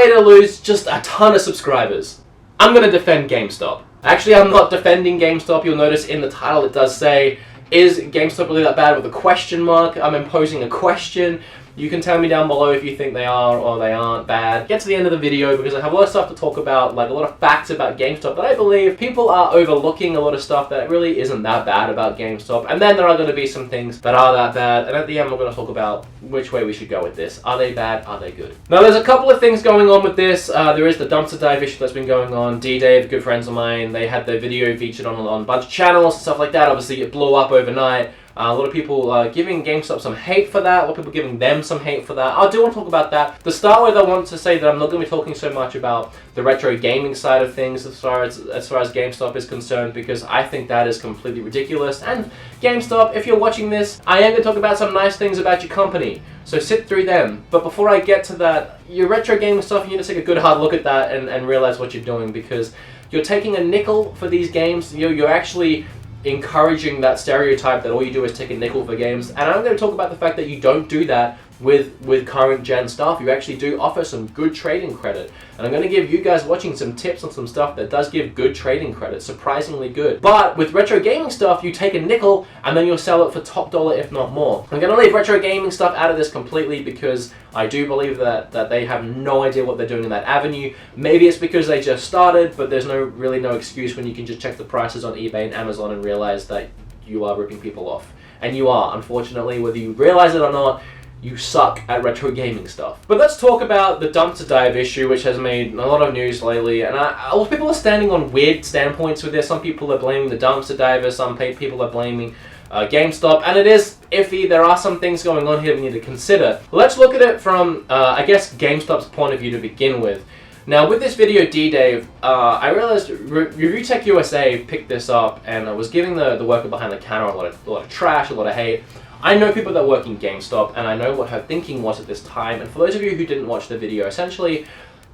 way to lose just a ton of subscribers. I'm going to defend GameStop. Actually, I'm not defending GameStop. You'll notice in the title it does say, is GameStop really that bad, with a question mark? I'm imposing a question. You can tell me down below if you think they are or they aren't bad. Get to the end of the video because I have a lot of stuff to talk about, like a lot of facts about GameStop that I believe people are overlooking, a lot of stuff that really isn't that bad about GameStop. And then there are going to be some things that are that bad. And at the end we're going to talk about which way we should go with this. Are they bad? Are they good? Now there's a couple of things going on with this. There is the dumpster dive issue that's been going on. D-Dave, good friends of mine, they had their video featured on a bunch of channels and stuff like that. Obviously it blew up overnight. A lot of people giving GameStop some hate for that. A lot of people giving them some hate for that. I do want to talk about that. To start with, I want to say that I'm not going to be talking so much about the retro gaming side of things as far as GameStop is concerned, because I think that is completely ridiculous. And GameStop, if you're watching this, I am going to talk about some nice things about your company. So sit through them. But before I get to that, your retro gaming stuff, you need to take a good hard look at that and realize what you're doing, because you're taking a nickel for these games. You're actually encouraging that stereotype that all you do is take a nickel for games. And I'm going to talk about the fact that you don't do that with current gen stuff. You actually do offer some good trading credit. And I'm going to give you guys watching some tips on some stuff that does give good trading credit, surprisingly good. But with retro gaming stuff, you take a nickel and then you'll sell it for top dollar, if not more. I'm going to leave retro gaming stuff out of this completely because I do believe that they have no idea what they're doing in that avenue. Maybe it's because they just started, but there's really no excuse when you can just check the prices on eBay and Amazon and realize that you are ripping people off. And you are, unfortunately, whether you realize it or not. You suck at retro gaming stuff. But let's talk about the dumpster dive issue, which has made a lot of news lately. And a lot of people are standing on weird standpoints with this. Some people are blaming the dumpster diver. Some people are blaming GameStop. And it is iffy. There are some things going on here we need to consider. Let's look at it from, I guess, GameStop's point of view to begin with. Now, with this video, D-Dave, I realized Review Tech USA picked this up and was giving the worker behind the counter a lot of trash, a lot of hate. I know people that work in GameStop, and I know what her thinking was at this time. And for those of you who didn't watch the video, essentially,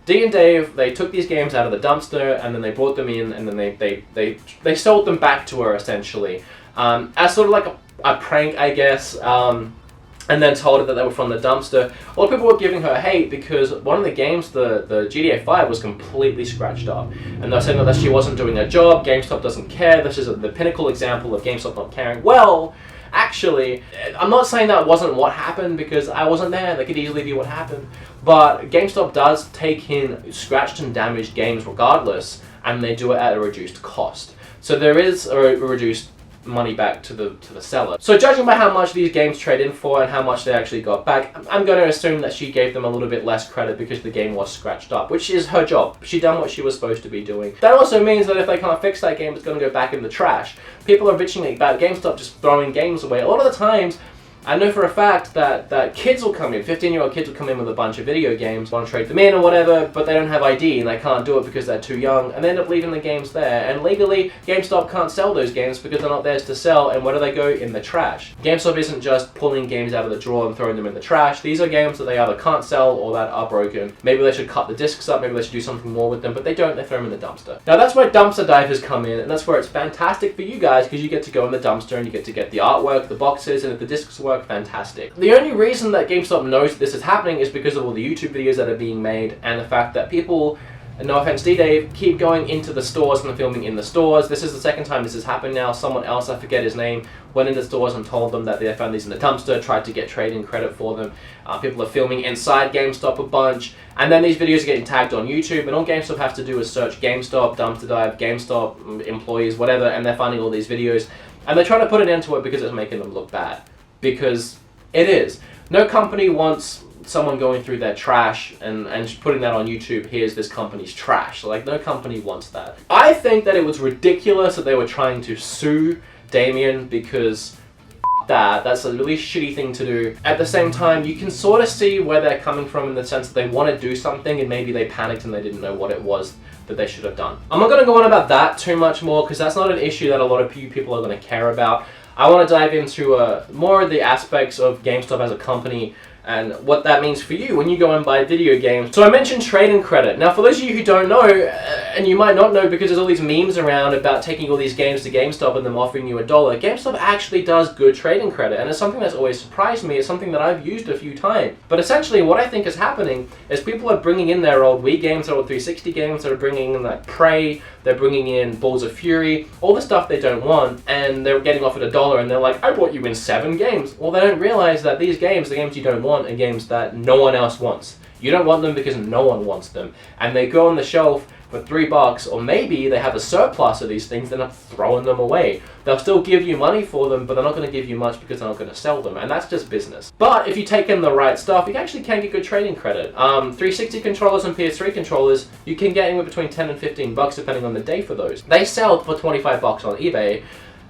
Dee and Dave, they took these games out of the dumpster, and then they brought them in, and then they sold them back to her, essentially, as sort of like a prank, I guess, and then told her that they were from the dumpster. A lot of people were giving her hate because one of the games, the GTA 5, was completely scratched up. And they're saying that she wasn't doing her job, GameStop doesn't care, this is the pinnacle example of GameStop not caring. Well, actually, I'm not saying that wasn't what happened because I wasn't there. That could easily be what happened. But GameStop does take in scratched and damaged games regardless, and they do it at a reduced cost. So there is a reduced money back to the seller. So judging by how much these games trade in for and how much they actually got back, I'm going to assume that she gave them a little bit less credit because the game was scratched up, which is her job. She done what she was supposed to be doing. That also means that if they can't fix that game, it's going to go back in the trash. People are bitching about GameStop just throwing games away. A lot of the times, I know for a fact that kids will come in, 15-year-old kids will come in with a bunch of video games, want to trade them in or whatever, but they don't have ID and they can't do it because they're too young, and they end up leaving the games there. And legally, GameStop can't sell those games because they're not theirs to sell, and where do they go? In the trash. GameStop isn't just pulling games out of the drawer and throwing them in the trash. These are games that they either can't sell or that are broken. Maybe they should cut the discs up, maybe they should do something more with them, but they don't, they throw them in the dumpster. Now that's where dumpster divers come in, and that's where it's fantastic for you guys because you get to go in the dumpster and you get to get the artwork, the boxes, and if the discs work, fantastic. The only reason that GameStop knows this is happening is because of all the YouTube videos that are being made and the fact that people, no offense D-Dave, keep going into the stores and filming in the stores. This is the second time this has happened now. Someone else, I forget his name, went into stores and told them that they found these in the dumpster, tried to get trading credit for them. People are filming inside GameStop a bunch, and then these videos are getting tagged on YouTube, and all GameStop has to do is search GameStop, dumpster dive, GameStop, employees, whatever, and they're finding all these videos, and they're trying to put an end to it because it's making them look bad. Because it is. No company wants someone going through their trash and putting that on YouTube, here's this company's trash. Like, no company wants that. I think that it was ridiculous that they were trying to sue Damien because that's a really shitty thing to do. At the same time, you can sort of see where they're coming from in the sense that they want to do something and maybe they panicked and they didn't know what it was that they should have done. I'm not going to go on about that too much more because that's not an issue that a lot of people are going to care about. I want to dive into more of the aspects of GameStop as a company and what that means for you when you go and buy video games. So I mentioned trade-in credit. Now for those of you who don't know, and you might not know because there's all these memes around about taking all these games to GameStop and them offering you $1, GameStop actually does good trade-in credit, and it's something that's always surprised me. It's something that I've used a few times. But essentially what I think is happening is people are bringing in their old Wii games, their old 360 games, they're bringing in like Prey, they're bringing in Balls of Fury, all the stuff they don't want, and they're getting offered $1, and they're like, I bought you in 7 games. Well, they don't realize that these games, the games you don't want, are games that no one else wants. You don't want them because no one wants them. And they go on the shelf for $3, or maybe they have a surplus of these things, they're not throwing them away. They'll still give you money for them, but they're not going to give you much because they're not going to sell them, and that's just business. But if you take in the right stuff, you actually can get good trading credit. 360 controllers and PS3 controllers, you can get anywhere between $10 and $15 depending on the day for those. They sell for $25 on eBay.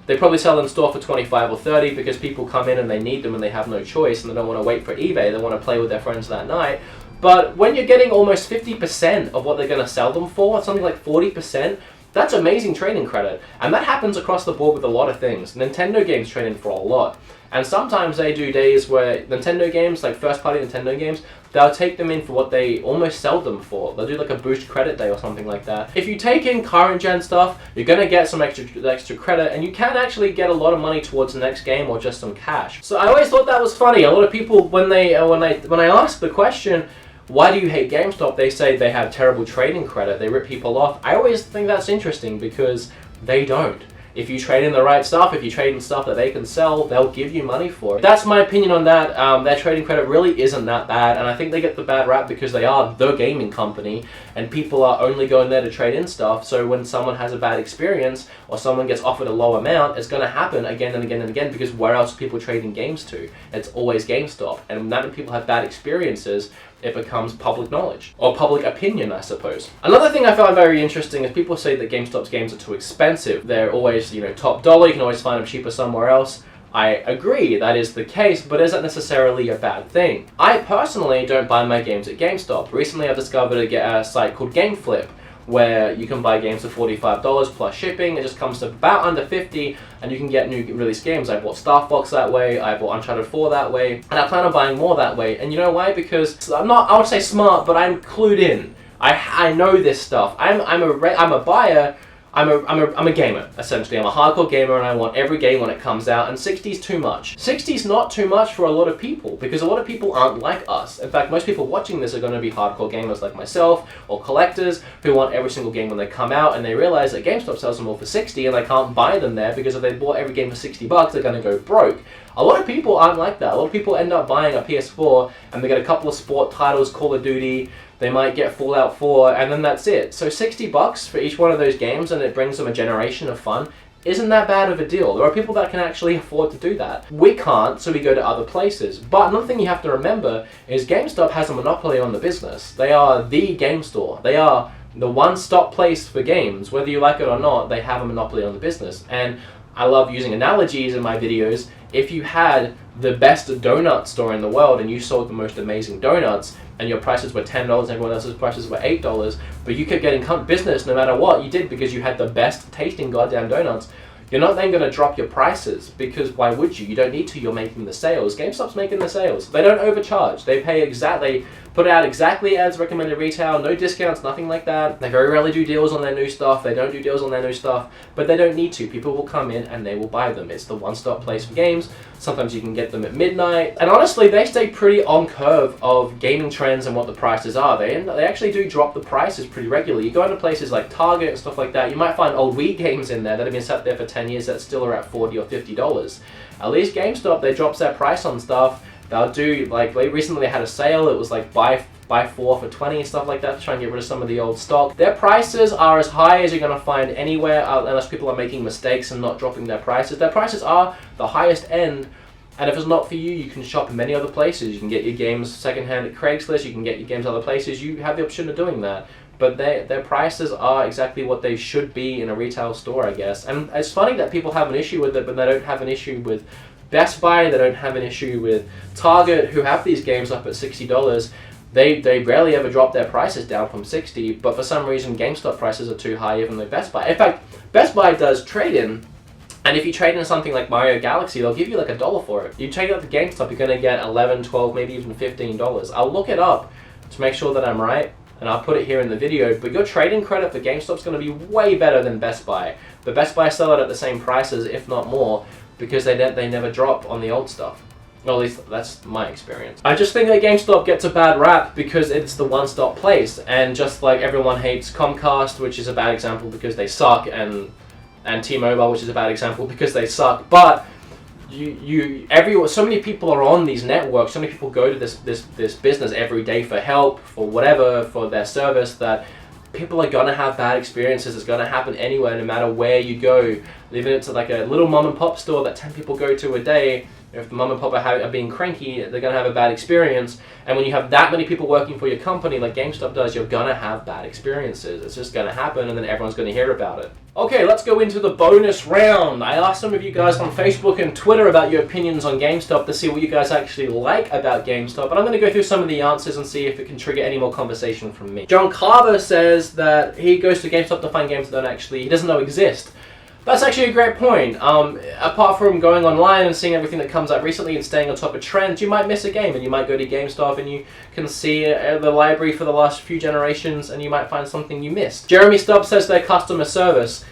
They probably sell in store for $25 or $30 because people come in and they need them and they have no choice and they don't want to wait for eBay. They want to play with their friends that night. But when you're getting almost 50% of what they're going to sell them for, something like 40%, that's amazing trading credit. And that happens across the board with a lot of things. Nintendo games trade in for a lot. And sometimes they do days where Nintendo games, like first-party Nintendo games, they'll take them in for what they almost sell them for. They'll do like a boost credit day or something like that. If you take in current gen stuff, you're going to get some extra credit, and you can actually get a lot of money towards the next game or just some cash. So I always thought that was funny. A lot of people, when I ask the question, why do you hate GameStop? They say they have terrible trading credit. They rip people off. I always think that's interesting because they don't. If you trade in the right stuff, if you trade in stuff that they can sell, they'll give you money for it. That's my opinion on that. Their trading credit really isn't that bad, and I think they get the bad rap because they are the gaming company, and people are only going there to trade in stuff, so when someone has a bad experience, or someone gets offered a low amount, it's going to happen again and again and again, because where else are people trading games to? It's always GameStop, and now that people have bad experiences, it becomes public knowledge, or public opinion, I suppose. Another thing I found very interesting is people say that GameStop's games are too expensive. They're always, top dollar, you can always find them cheaper somewhere else. I agree, that is the case, but isn't necessarily a bad thing. I personally don't buy my games at GameStop. Recently I've discovered a site called GameFlip, where you can buy games for $45 plus shipping. It just comes to about under $50, and you can get new release games. I bought Star Fox that way, I bought Uncharted 4 that way, and I plan on buying more that way. And you know why? Because I'm not, I would say smart, but I'm clued in. I know this stuff. I'm a buyer. I'm a gamer, essentially. I'm a hardcore gamer, and I want every game when it comes out, and 60's too much. 60's not too much for a lot of people, because a lot of people aren't like us. In fact, most people watching this are going to be hardcore gamers like myself, or collectors, who want every single game when they come out, and they realize that GameStop sells them all for 60, and they can't buy them there, because if they bought every game for $60, they're going to go broke. A lot of people aren't like that. A lot of people end up buying a PS4, and they get a couple of sport titles, Call of Duty, they might get Fallout 4, and then that's it. So $60 for each one of those games, and it brings them a generation of fun, isn't that bad of a deal. There are people that can actually afford to do that. We can't, so we go to other places. But another thing you have to remember is GameStop has a monopoly on the business. They are the game store. They are the one-stop place for games. Whether you like it or not, they have a monopoly on the business. And I love using analogies in my videos. If you had the best donut store in the world and you sold the most amazing donuts, and your prices were $10 and everyone else's prices were $8, but you kept getting business no matter what you did because you had the best tasting goddamn donuts, you're not then going to drop your prices, because why would you? You don't need to, you're making the sales. GameStop's making the sales. They don't overcharge. They pay they put out exactly as recommended retail, no discounts, nothing like that. They very rarely do deals on their new stuff. They don't do deals on their new stuff, but they don't need to. People will come in and they will buy them. It's the one-stop place for games. Sometimes you can get them at midnight. And honestly, they stay pretty on curve of gaming trends and what the prices are. They actually do drop the prices pretty regularly. You go into places like Target and stuff like that, you might find old Wii games in there that have been sat there for 10 years that still are at $40 or $50. At least GameStop, they drops their price on stuff. They'll do, like, recently they had a sale, it was like buy 4 for $20 and stuff like that to try and get rid of some of the old stock. Their prices are as high as you're going to find anywhere, unless people are making mistakes and not dropping their prices. Their prices are the highest end, and if it's not for you, you can shop in many other places. You can get your games secondhand at Craigslist, you can get your games other places. You have the option of doing that. But their prices are exactly what they should be in a retail store, I guess. And it's funny that people have an issue with it, but they don't have an issue with Best Buy, they don't have an issue with Target, who have these games up at $60. They rarely ever drop their prices down from $60, but for some reason GameStop prices are too high even though Best Buy. In fact, Best Buy does trade-in, And if you trade in something like Mario Galaxy, they'll give you like $1 for it. You trade it at the GameStop, you're going to get $11, $12, maybe even $15. I'll look it up to make sure that I'm right, and I'll put it here in the video. But your trading credit for GameStop's going to be way better than Best Buy. But Best Buy sell it at the same prices, if not more, because they never drop on the old stuff. Well, at least that's my experience. I just think that GameStop gets a bad rap because it's the one-stop place. And just like everyone hates Comcast, which is a bad example because they suck, and T-Mobile, which is a bad example because they suck. But so many people are on these networks. So many people go to this business every day for help, for whatever, for their service, that people are gonna have bad experiences. It's gonna happen anywhere, no matter where you go. Even if it's like a little mom and pop store that 10 people go to a day. If the mom and pop are being cranky, they're going to have a bad experience. And when you have that many people working for your company, like GameStop does, you're going to have bad experiences. It's just going to happen, and then everyone's going to hear about it. Okay, let's go into the bonus round. I asked some of you guys on Facebook and Twitter about your opinions on GameStop to see what you guys actually like about GameStop. And I'm going to go through some of the answers and see if it can trigger any more conversation from me. John Carver says that he goes to GameStop to find games that he doesn't know exist. That's actually a great point. Apart from going online and seeing everything that comes out recently and staying on top of trends, you might miss a game, and you might go to GameStop and you can see the library for the last few generations, and you might find something you missed. Jeremy Stubbs says their customer service.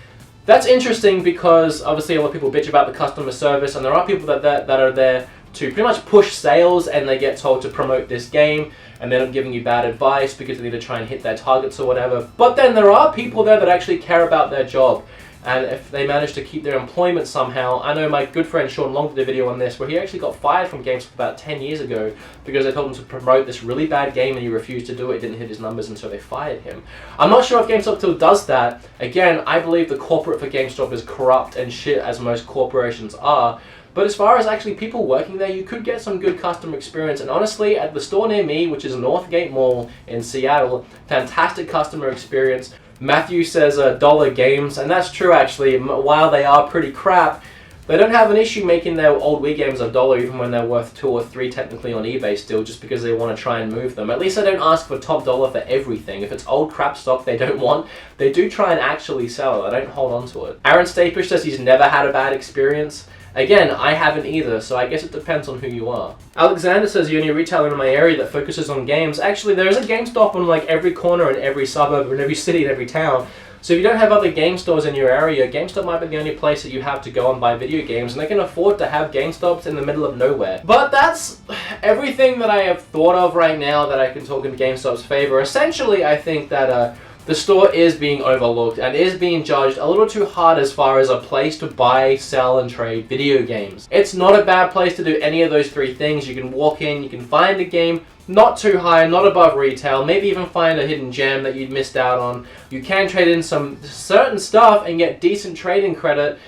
That's interesting because obviously a lot of people bitch about the customer service, and there are people that are there to pretty much push sales, and they get told to promote this game, and they're not giving you bad advice because they need to try and hit their targets or whatever. But then there are people there that actually care about their job. And if they manage to keep their employment somehow, I know my good friend Sean Long did a video on this where he actually got fired from GameStop about 10 years ago because they told him to promote this really bad game and he refused to do it, didn't hit his numbers, and so they fired him. I'm not sure if GameStop still does that. Again, I believe the corporate for GameStop is corrupt and shit, as most corporations are. But as far as actually people working there, you could get some good customer experience. And honestly, at the store near me, which is Northgate Mall in Seattle, fantastic customer experience. Matthew says dollar games, and that's true actually. While they are pretty crap, they don't have an issue making their old Wii games $1 even when they're worth $2 or $3 technically on eBay still, just because they want to try and move them. At least they don't ask for top dollar for everything. If it's old crap stock they don't want, they do try and actually sell it. They don't hold on to it. Aaron Stapish says he's never had a bad experience. Again, I haven't either, so I guess it depends on who you are. Alexander says the only retailer in my area that focuses on games. Actually, there is a GameStop on like every corner in every suburb, in every city, in every town. So if you don't have other game stores in your area, GameStop might be the only place that you have to go and buy video games, and they can afford to have GameStops in the middle of nowhere. But that's everything that I have thought of right now that I can talk in GameStop's favor. Essentially, I think that the store is being overlooked and is being judged a little too hard as far as a place to buy, sell, and trade video games. It's not a bad place to do any of those three things. You can walk in, you can find a game not too high, not above retail, maybe even find a hidden gem that you'd missed out on. You can trade in some certain stuff and get decent trading credit,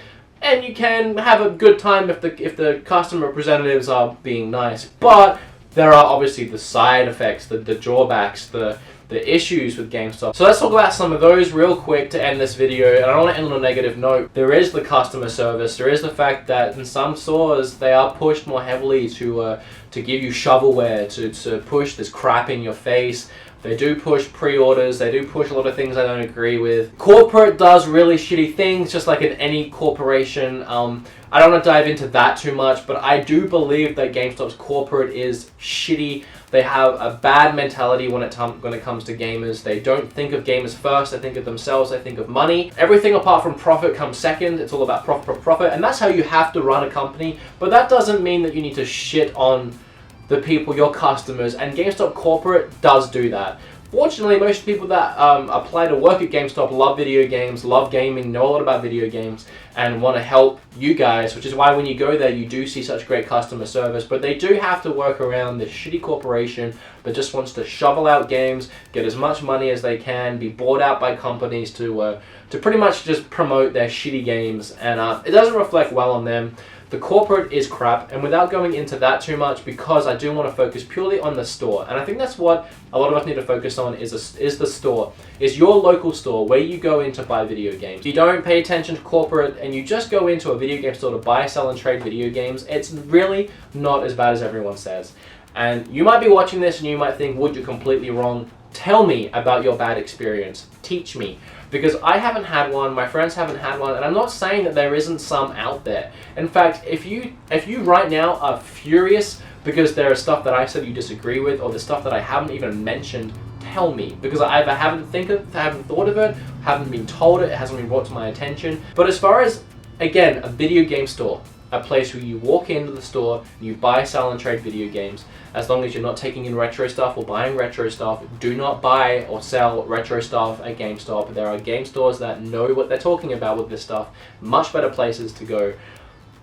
and you can have a good time if the customer representatives are being nice. But there are obviously the side effects, the drawbacks, the issues with GameStop. So let's talk about some of those real quick to end this video. And I don't want to end on a negative note. There is the customer service. There is the fact that in some stores they are pushed more heavily to give you shovelware, to push this crap in your face. They do push pre-orders. They do push a lot of things I don't agree with. Corporate does really shitty things, just like in any corporation. I don't want to dive into that too much, but I do believe that GameStop's corporate is shitty. They have a bad mentality when it comes to gamers. They don't think of gamers first. They think of themselves. They think of money. Everything apart from profit comes second. It's all about profit. And that's how you have to run a company. But that doesn't mean that you need to shit on the people, your customers. And GameStop corporate does do that. Fortunately, most people that apply to work at GameStop love video games, love gaming, know a lot about video games, and want to help you guys, which is why when you go there, you do see such great customer service. But they do have to work around this shitty corporation that just wants to shovel out games, get as much money as they can, be bought out by companies to pretty much just promote their shitty games. And it doesn't reflect well on them. The corporate is crap, and without going into that too much, because I do want to focus purely on the store, and I think that's what a lot of us need to focus on is the store, is your local store where you go in to buy video games. If you don't pay attention to corporate and you just go into a video game store to buy, sell, and trade video games, it's really not as bad as everyone says. And you might be watching this and you might think, Wood, you're completely wrong. Tell me about your bad experience. Teach me. because I haven't had one, my friends haven't had one, and I'm not saying that there isn't some out there. In fact, if you right now are furious because there is stuff that I said you disagree with, or the stuff that I haven't even mentioned, tell me, because I either haven't thought of it, haven't been told it hasn't been brought to my attention. But as far as, again, a video game store, a place where you walk into the store, you buy, sell, and trade video games. As long as you're not taking in retro stuff or buying retro stuff, do not buy or sell retro stuff at GameStop. There are game stores that know what they're talking about with this stuff. Much better places to go.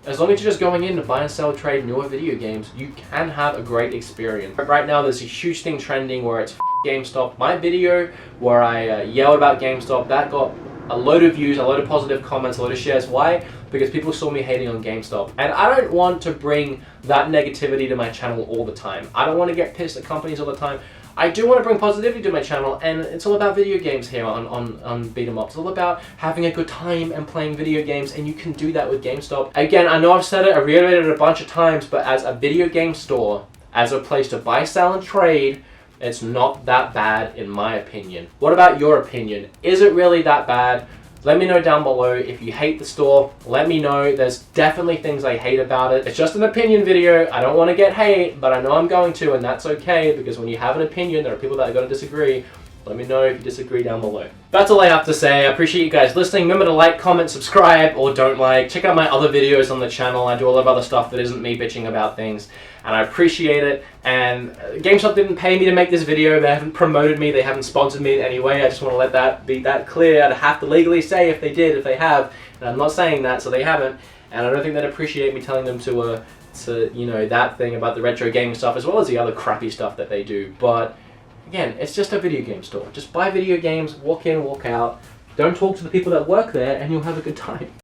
As long as you're just going in to buy and sell, trade newer video games, you can have a great experience. But right now there's a huge thing trending where it's GameStop. My video where I yelled about GameStop, that got a load of views, a load of positive comments, a load of shares. Why? Because people saw me hating on GameStop. And I don't want to bring that negativity to my channel all the time. I don't want to get pissed at companies all the time. I do want to bring positivity to my channel, and it's all about video games here on Beat 'em Up. It's all about having a good time and playing video games, and you can do that with GameStop. Again, I know I've said it, I've reiterated it a bunch of times, but as a video game store, as a place to buy, sell, and trade, it's not that bad in my opinion. What about your opinion? Is it really that bad? Let me know down below. If you hate the store, let me know. There's definitely things I hate about it. It's just an opinion video. I don't want to get hate, but I know I'm going to, and that's okay, because when you have an opinion, there are people that are going to disagree. Let me know if you disagree down below. That's all I have to say. I appreciate you guys listening. Remember to like, comment, subscribe, or don't like. Check out my other videos on the channel. I do a lot of other stuff that isn't me bitching about things, and I appreciate it. And GameStop didn't pay me to make this video. They haven't promoted me. They haven't sponsored me in any way. I just want to let that be that clear. I'd have to legally say if they did, if they have, and I'm not saying that, so they haven't. And I don't think they'd appreciate me telling them to you know, that thing about the retro gaming stuff, as well as the other crappy stuff that they do. But again, it's just a video game store. Just buy video games, walk in, walk out. Don't talk to the people that work there, and you'll have a good time.